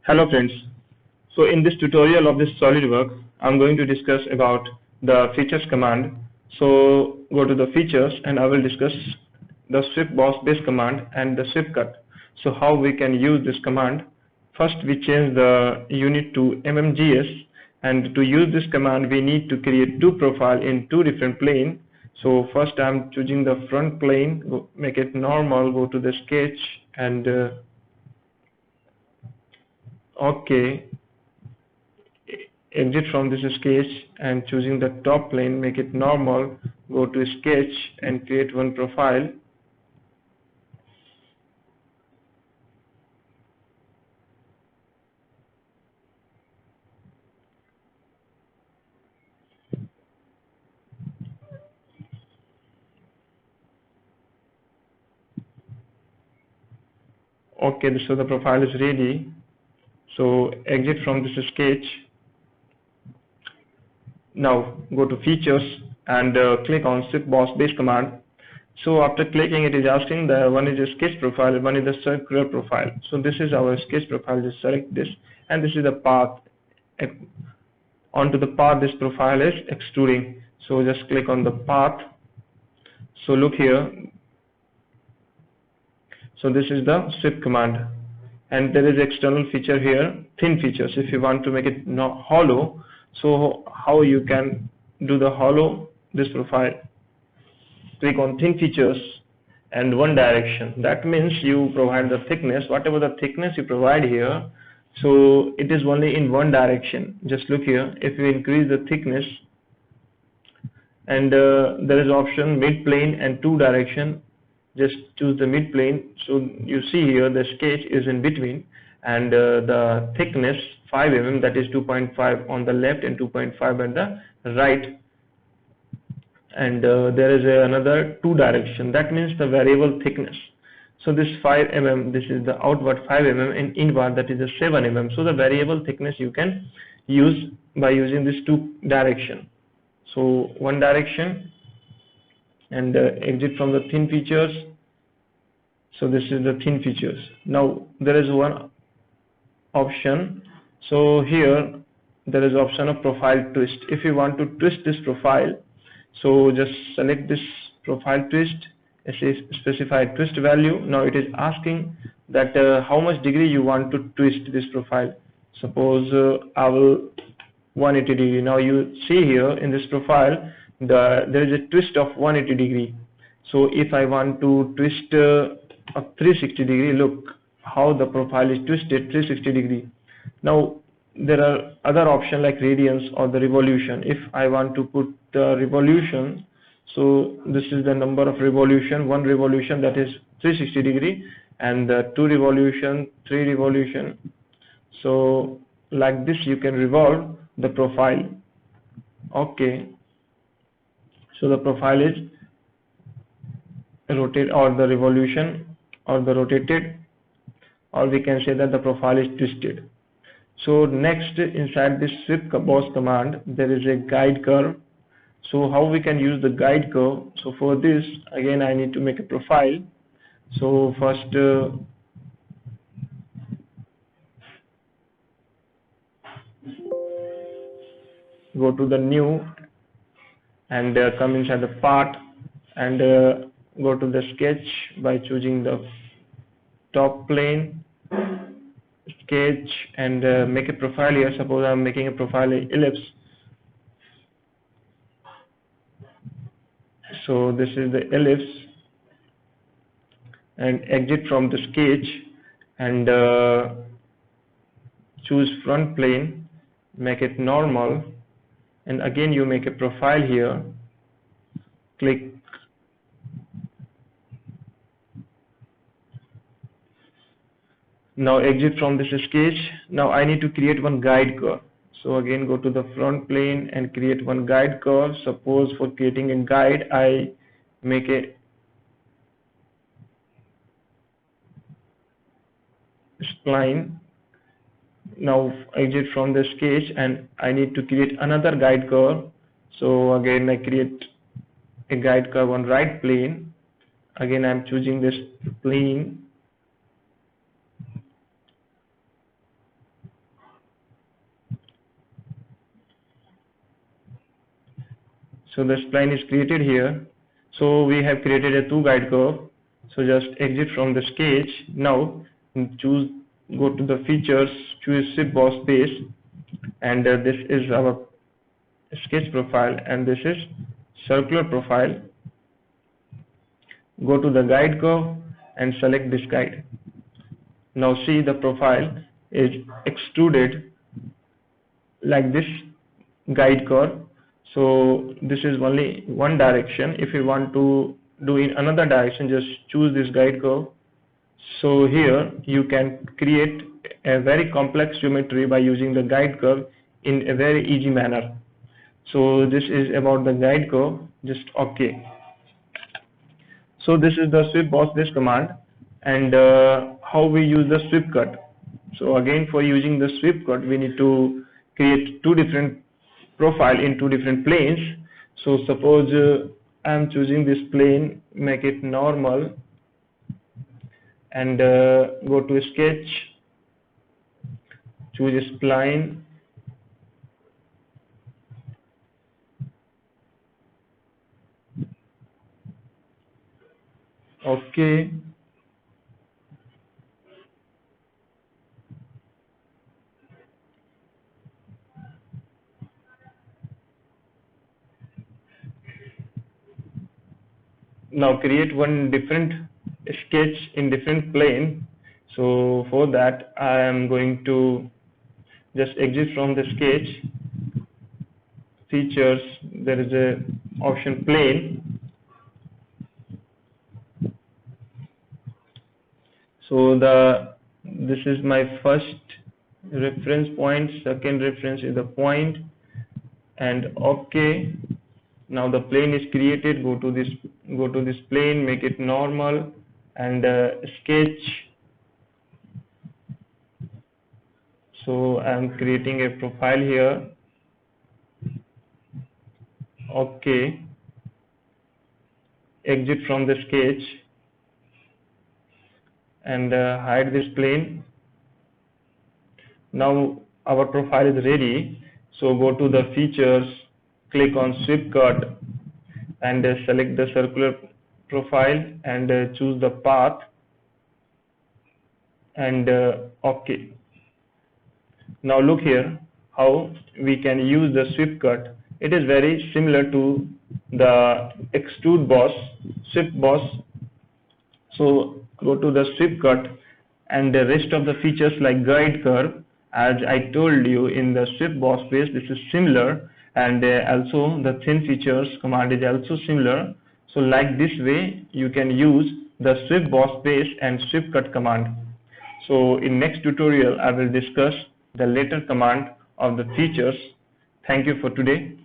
Hello friends. So in this tutorial of this SolidWorks, I'm going to discuss about the features command. So go to the features and I will discuss the sweep boss base command and the sweep cut. So how we can use this command. First we change the unit to mmgs, and to use this command we need to create two profiles in two different planes. So first I'm choosing the front plane, make it normal, go to the sketch and okay, exit from this sketch and choosing the top plane, make it normal, go to sketch and create one profile. Okay, so the profile is ready. So exit from this sketch. Now go to features and click on sweep boss base command. So after clicking, it is asking the one is a sketch profile, one is the circular profile. So this is our sketch profile. Just select this, and this is the path. Onto the path this profile is extruding. So just click on the path. So look here. So this is the sweep command, and there is external feature here, thin features. If you want to make it not hollow, so how you can do the hollow this profile? Click on thin features and one direction. That means you provide the thickness, whatever the thickness you provide here, so it is only in one direction. Just look here. If you increase the thickness, and there is option mid plane and two direction, just choose the mid plane. So you see here the sketch is in between, and the thickness 5 mm, that is 2.5 on the left and 2.5 on the right, and there is another two direction, that means the variable thickness. So this 5 mm, this is the outward 5 mm, and inward that is a 7 mm. So the variable thickness you can use by using this two direction. So one direction and exit from the thin features. So this is the thin features. Now there is one option. So here there is option of profile twist. If you want to twist this profile, so just select this profile twist, specify twist value. Now it is asking that how much degree you want to twist this profile. Suppose I will 180 degree. Now you see here in this profile there is a twist of 180 degree. So if I want to twist of 360 degree, look how the profile is twisted 360 degree. Now there are other options like radians or the revolution. If I want to put the revolution, so this is the number of revolution. One revolution, that is 360 degree, and two revolution, three revolution. So like this you can revolve the profile. Okay, so the profile is rotate, or the revolution, or the rotated, or we can say that the profile is twisted. So next, inside this sweep boss command there is a guide curve. So how we can use the guide curve? So for this, again I need to make a profile. So first go to the new and come inside the part and go to the sketch by choosing the top plane, sketch, and make a profile here. Suppose I'm making a profile ellipse. So this is the ellipse, and exit from the sketch and choose front plane, make it normal, and again you make a profile here. Click. Now exit from this sketch. Now I need to create one guide curve. So again go to the front plane and create one guide curve. Suppose for creating a guide I make a spline. Now exit from the sketch and I need to create another guide curve. So again I create a guide curve on right plane. Again I am choosing this plane So the spline is created here. So we have created a 2 guide curve. So just exit from the sketch. Now go to the features, choose Swift boss base, and this is our sketch profile, and this is circular profile. Go to the guide curve and select this guide. Now see, the profile is extruded like this guide curve. So this is only one direction. If you want to do in another direction, just choose this guide curve. So here you can create a very complex geometry by using the guide curve in a very easy manner. So this is about the guide curve. Just OK. So this is the Swift boss base command, and how we use the Swift cut. So again, for using the Swift cut, we need to create 2 different profile in 2 different planes. So suppose I am choosing this plane, make it normal, and go to sketch, choose a spline, OK. Now create one different sketch in different plane. So for that I am going to just exit from the sketch, features, there is a option plane. So this is my first reference point, second reference is the point, and OK. Now the plane is created. Go to this plane, make it normal, and sketch. So I am creating a profile here. OK. Exit from the sketch and hide this plane. Now our profile is ready. So go to the features, click on Swift cut, and select the circular profile and choose the path, and OK. Now look here how we can use the Swift cut. It is very similar to the extrude boss, Swift boss. So go to the Swift cut, and the rest of the features like guide curve, as I told you in the Swift boss base, this is similar, and also the thin features command is also similar. So like this way you can use the Swift boss base and Swift cut command. So in next tutorial I will discuss the later command of the features. Thank you for today.